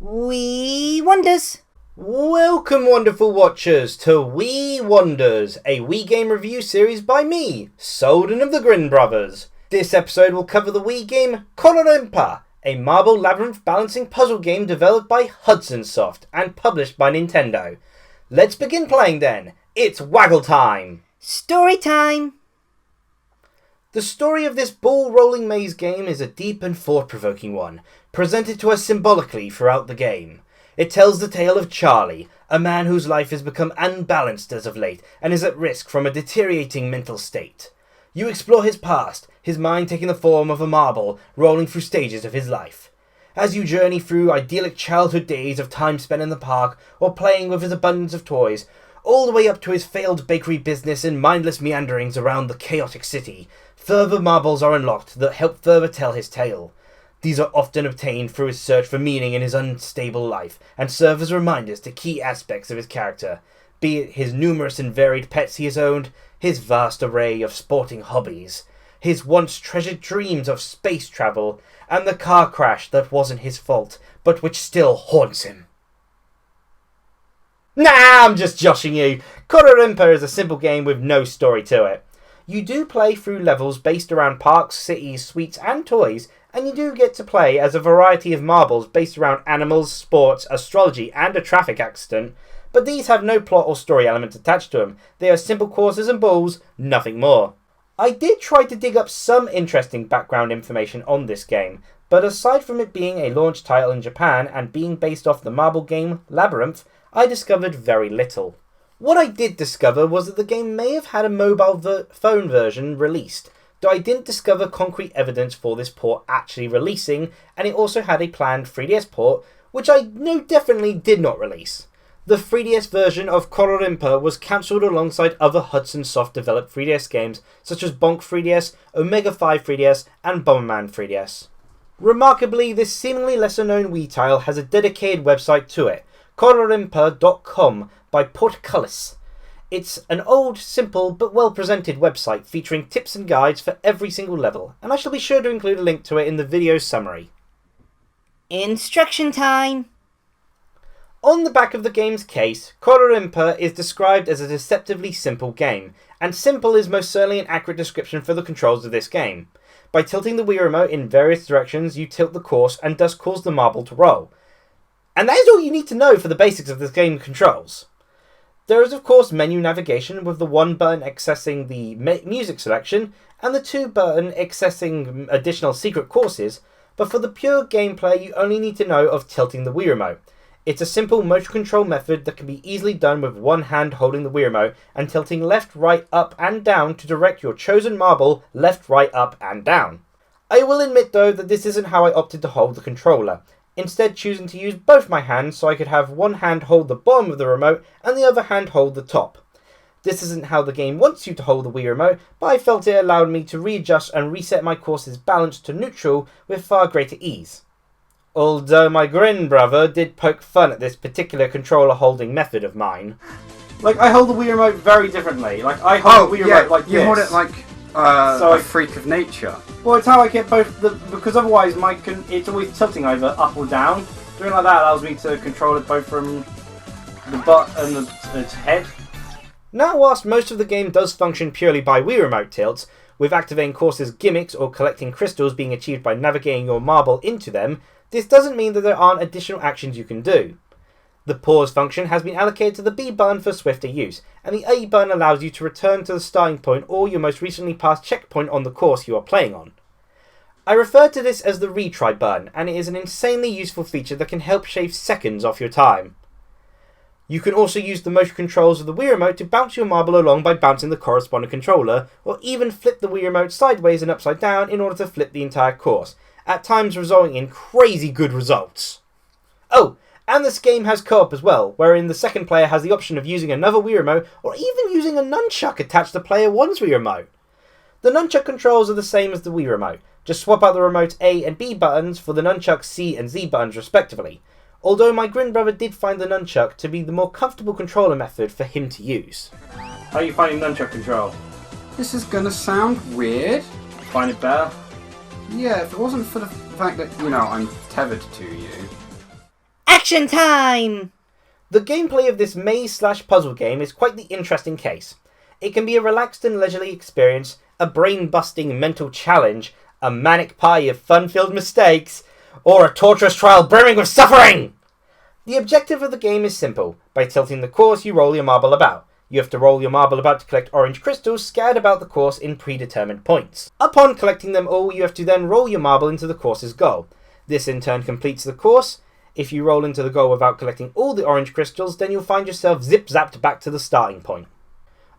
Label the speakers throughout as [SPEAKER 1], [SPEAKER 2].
[SPEAKER 1] Wii Wonders!
[SPEAKER 2] Welcome, wonderful watchers, to Wii Wonders, a Wii game review series by me, Souldin of the Grin brothers. This episode will cover the Wii game Kororinpa, a marble labyrinth balancing puzzle game developed by Hudson Soft and published by Nintendo. Let's begin playing then. It's Waggle Time!
[SPEAKER 1] Story time!
[SPEAKER 2] The story of this ball-rolling maze game is a deep and thought-provoking one, presented to us symbolically throughout the game. It tells the tale of Charlie, a man whose life has become unbalanced as of late and is at risk from a deteriorating mental state. You explore his past, his mind taking the form of a marble, rolling through stages of his life. As you journey through idyllic childhood days of time spent in the park or playing with his abundance of toys, all the way up to his failed bakery business and mindless meanderings around the chaotic city, further marbles are unlocked that help further tell his tale. These are often obtained through his search for meaning in his unstable life, and serve as reminders to key aspects of his character, be it his numerous and varied pets he has owned, his vast array of sporting hobbies, his once treasured dreams of space travel, and the car crash that wasn't his fault, but which still haunts him. Nah, I'm just joshing you. Kororinpa is a simple game with no story to it. You do play through levels based around parks, cities, sweets and toys, and you do get to play as a variety of marbles based around animals, sports, astrology and a traffic accident, but these have no plot or story element attached to them. They are simple courses and balls, nothing more. I did try to dig up some interesting background information on this game, but aside from it being a launch title in Japan and being based off the marble game Labyrinth, I discovered very little. What I did discover was that the game may have had a mobile phone version released, though I didn't discover concrete evidence for this port actually releasing, and it also had a planned 3DS port, which I know definitely did not release. The 3DS version of Kororinpa was cancelled alongside other Hudson Soft developed 3DS games such as Bonk 3DS, Omega 5 3DS and Bomberman 3DS. Remarkably, this seemingly lesser known Wii title has a dedicated website to it, Kororinpa.com by Portcullis. It's an old, simple, but well-presented website featuring tips and guides for every single level, and I shall be sure to include a link to it in the video summary.
[SPEAKER 1] Instruction time!
[SPEAKER 2] On the back of the game's case, Kororinpa is described as a deceptively simple game, and simple is most certainly an accurate description for the controls of this game. By tilting the Wii remote in various directions, you tilt the course and thus cause the marble to roll. And that is all you need to know for the basics of this game controls. There is of course menu navigation, with the one button accessing the music selection and the two button accessing additional secret courses, but for the pure gameplay you only need to know of tilting the Wii remote. It's a simple motion control method that can be easily done with one hand holding the Wii remote and tilting left, right, up and down to direct your chosen marble left, right, up and down. I will admit though that this isn't how I opted to hold the controller, instead choosing to use both my hands so I could have one hand hold the bottom of the remote and the other hand hold the top. This isn't how the game wants you to hold the Wii remote, but I felt it allowed me to readjust and reset my course's balance to neutral with far greater ease. Although my Grin brother did poke fun at this particular controller holding method of mine. Like, I hold the Wii remote very differently. Like, I hold the Wii remote like
[SPEAKER 3] you
[SPEAKER 2] this.
[SPEAKER 3] hold it like a freak of nature.
[SPEAKER 2] Well, it's how I get both because otherwise it's always tilting either up or down. Doing like that allows me to control it both from the butt and its head. Now, whilst most of the game does function purely by Wii remote tilts, with activating courses gimmicks or collecting crystals being achieved by navigating your marble into them, this doesn't mean that there aren't additional actions you can do. The pause function has been allocated to the B button for swifter use, and the A button allows you to return to the starting point or your most recently passed checkpoint on the course you are playing on. I refer to this as the retry button, and it is an insanely useful feature that can help shave seconds off your time. You can also use the motion controls of the Wii remote to bounce your marble along by bouncing the corresponding controller, or even flip the Wii remote sideways and upside down in order to flip the entire course, at times resulting in crazy good results. Oh, and this game has co-op as well, wherein the second player has the option of using another Wii remote or even using a nunchuck attached to player 1's Wii remote. The nunchuck controls are the same as the Wii remote, just swap out the remote A and B buttons for the nunchuck C and Z buttons respectively, although my Grin brother did find the nunchuck to be the more comfortable controller method for him to use. How are you finding nunchuck control?
[SPEAKER 3] This is gonna sound weird.
[SPEAKER 2] Find it better?
[SPEAKER 3] Yeah, if it wasn't for the fact that, I'm tethered to you.
[SPEAKER 1] Instruction time!
[SPEAKER 4] The gameplay of this maze/puzzle game is quite the interesting case. It can be a relaxed and leisurely experience, a brain-busting mental challenge, a manic pie of fun-filled mistakes, or a torturous trial brimming with suffering! The objective of the game is simple. By tilting the course, you roll your marble about. You have to roll your marble about to collect orange crystals scattered about the course in predetermined points. Upon collecting them all, you have to then roll your marble into the course's goal. This in turn completes the course. If you roll into the goal without collecting all the orange crystals, then you'll find yourself zip-zapped back to the starting point.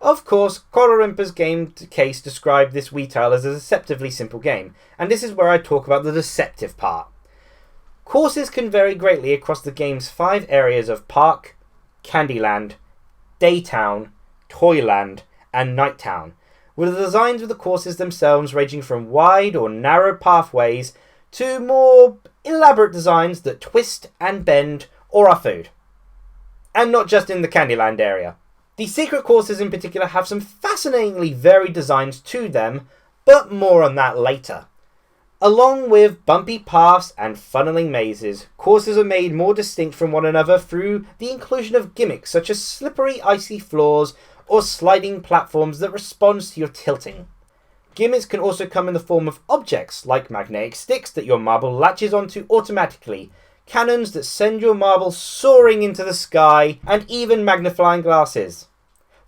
[SPEAKER 4] Of course, Kororimpa's game case described this Wii title as a deceptively simple game, and this is where I talk about the deceptive part. Courses can vary greatly across the game's 5 areas of Park, Candyland, Daytown, Toyland, and Nighttown, with the designs of the courses themselves ranging from wide or narrow pathways to more elaborate designs that twist and bend or are food. And not just in the Candyland area. The secret courses in particular have some fascinatingly varied designs to them, but more on that later. Along with bumpy paths and funneling mazes, courses are made more distinct from one another through the inclusion of gimmicks such as slippery icy floors or sliding platforms that respond to your tilting. Gimmicks can also come in the form of objects like magnetic sticks that your marble latches onto automatically, cannons that send your marble soaring into the sky, and even magnifying glasses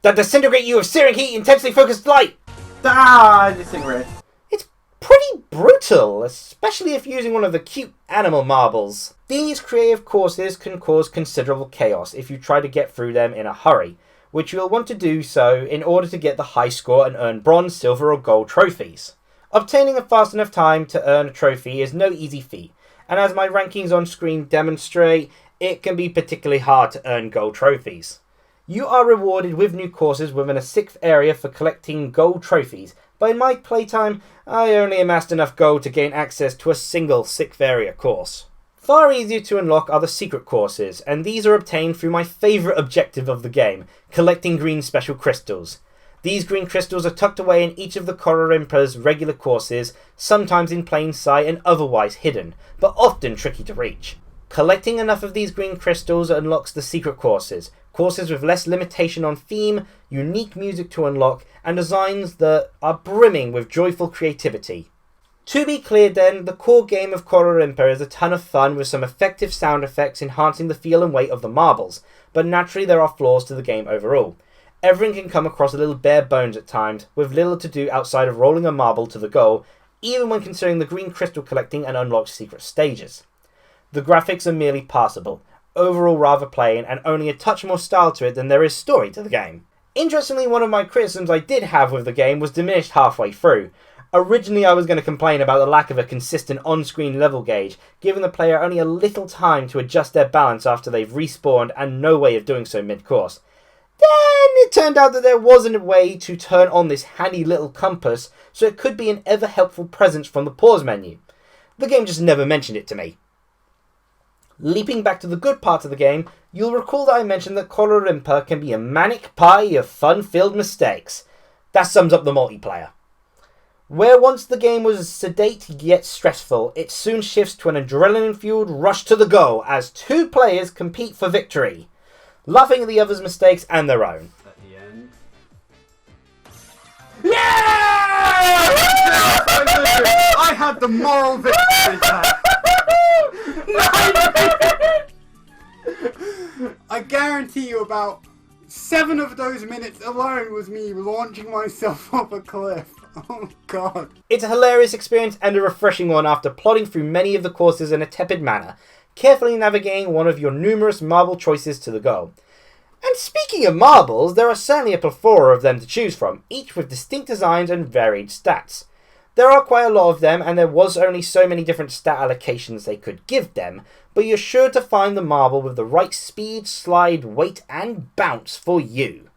[SPEAKER 4] that disintegrate you with searing heat, intensely focused light!
[SPEAKER 2] Ah, disintegrate.
[SPEAKER 4] It's pretty brutal, especially if using one of the cute animal marbles. These creative courses can cause considerable chaos if you try to get through them in a hurry, which you'll want to do so in order to get the high score and earn bronze, silver or gold trophies. Obtaining a fast enough time to earn a trophy is no easy feat, and as my rankings on screen demonstrate, it can be particularly hard to earn gold trophies. You are rewarded with new courses within a 6th area for collecting gold trophies, but in my playtime, I only amassed enough gold to gain access to a single 6th area course. Far easier to unlock are the secret courses, and these are obtained through my favourite objective of the game, collecting green special crystals. These green crystals are tucked away in each of the Kororimpa's regular courses, sometimes in plain sight and otherwise hidden, but often tricky to reach. Collecting enough of these green crystals unlocks the secret courses, courses with less limitation on theme, unique music to unlock, and designs that are brimming with joyful creativity. To be clear then, the core game of Kororinpa is a ton of fun with some effective sound effects enhancing the feel and weight of the marbles, but naturally there are flaws to the game overall. Everything can come across a little bare bones at times, with little to do outside of rolling a marble to the goal, even when considering the green crystal collecting and unlocked secret stages. The graphics are merely passable, overall rather plain, and only a touch more style to it than there is story to the game. Interestingly, one of my criticisms I did have with the game was diminished halfway through. Originally I was going to complain about the lack of a consistent on-screen level gauge, giving the player only a little time to adjust their balance after they've respawned and no way of doing so mid-course. Then it turned out that there wasn't a way to turn on this handy little compass, so it could be an ever-helpful presence from the pause menu. The game just never mentioned it to me. Leaping back to the good part of the game, you'll recall that I mentioned that Kororinpa can be a manic pie of fun-filled mistakes. That sums up the multiplayer. Where once the game was sedate yet stressful, it soon shifts to an adrenaline-fueled rush to the goal as 2 players compete for victory, laughing at the other's mistakes and their own.
[SPEAKER 3] At the end.
[SPEAKER 2] Yeah!
[SPEAKER 3] I had the moral victory there. I guarantee you about 7 of those minutes alone was me launching myself off a cliff. Oh god.
[SPEAKER 4] It's a hilarious experience and a refreshing one after plodding through many of the courses in a tepid manner, carefully navigating one of your numerous marble choices to the goal. And speaking of marbles, there are certainly a plethora of them to choose from, each with distinct designs and varied stats. There are quite a lot of them, and there was only so many different stat allocations they could give them, but you're sure to find the marble with the right speed, slide, weight, and bounce for you.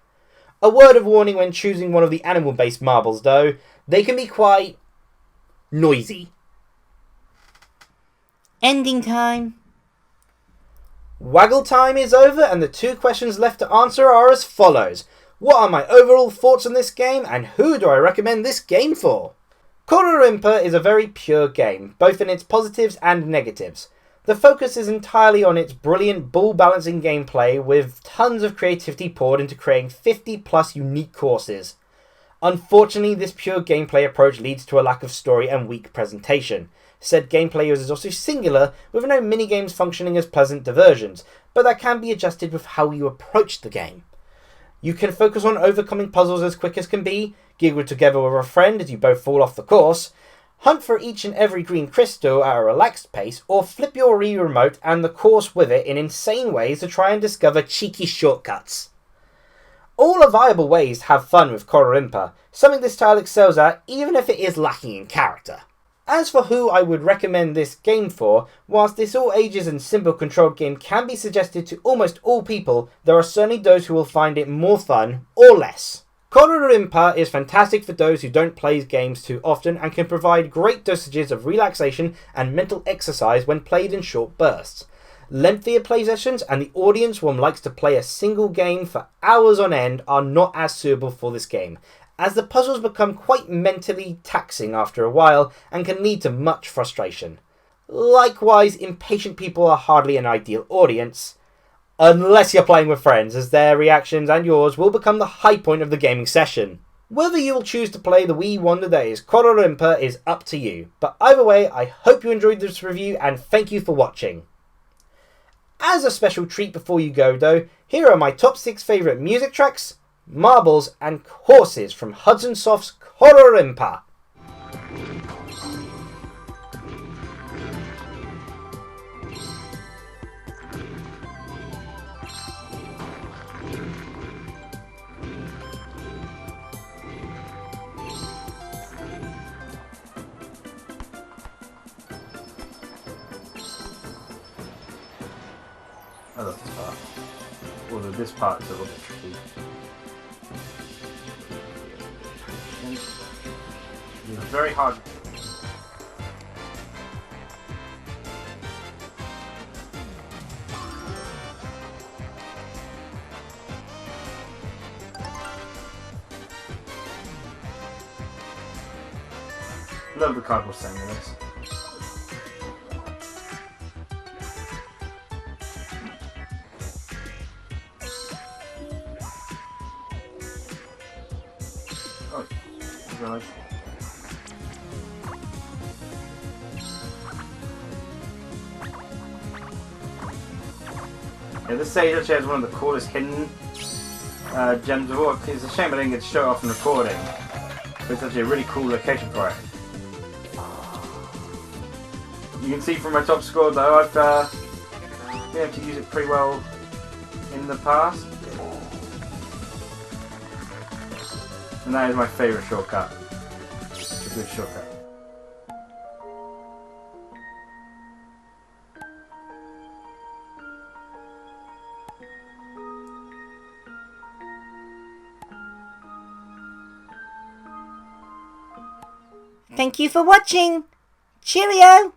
[SPEAKER 4] A word of warning when choosing one of the animal-based marbles though, they can be quite noisy.
[SPEAKER 1] Ending time.
[SPEAKER 4] Waggle time is over, and the 2 questions left to answer are as follows. What are my overall thoughts on this game, and who do I recommend this game for? Kororinpa is a very pure game, both in its positives and negatives. The focus is entirely on its brilliant ball balancing gameplay, with tons of creativity poured into creating 50 plus unique courses. Unfortunately, this pure gameplay approach leads to a lack of story and weak presentation. Said gameplay is also singular, with no minigames functioning as pleasant diversions, but that can be adjusted with how you approach the game. You can focus on overcoming puzzles as quick as can be, giggle together with a friend as you both fall off the course, hunt for each and every green crystal at a relaxed pace, or flip your Wii remote and the course with it in insane ways to try and discover cheeky shortcuts. All are viable ways to have fun with Kororinpa, something this style excels at even if it is lacking in character. As for who I would recommend this game for, whilst this all ages and simple controlled game can be suggested to almost all people, there are certainly those who will find it more fun or less. Kororinpa is fantastic for those who don't play games too often and can provide great dosages of relaxation and mental exercise when played in short bursts. Lengthier play sessions and the audience who likes to play a single game for hours on end are not as suitable for this game, as the puzzles become quite mentally taxing after a while and can lead to much frustration. Likewise, impatient people are hardly an ideal audience, unless you're playing with friends, as their reactions and yours will become the high point of the gaming session. Whether you will choose to play the Wii Wonder that is Kororinpa is up to you, but either way, I hope you enjoyed this review and thank you for watching. As a special treat before you go though, here are my top 6 favourite music tracks, marbles and courses from Hudson Soft's Kororinpa.
[SPEAKER 2] I love this part. Although this part is a little bit tricky. It's very hard. Love the cardboard saying this. Oh, right. Yeah, this stage actually has one of the coolest hidden gems of all. It's a shame I didn't get to show it off in recording, but it's actually a really cool location for it. You can see from my top score though, I've been able to use it pretty well in the past. And that is my favourite shortcut. It's a good shortcut.
[SPEAKER 1] Thank you for watching. Cheerio!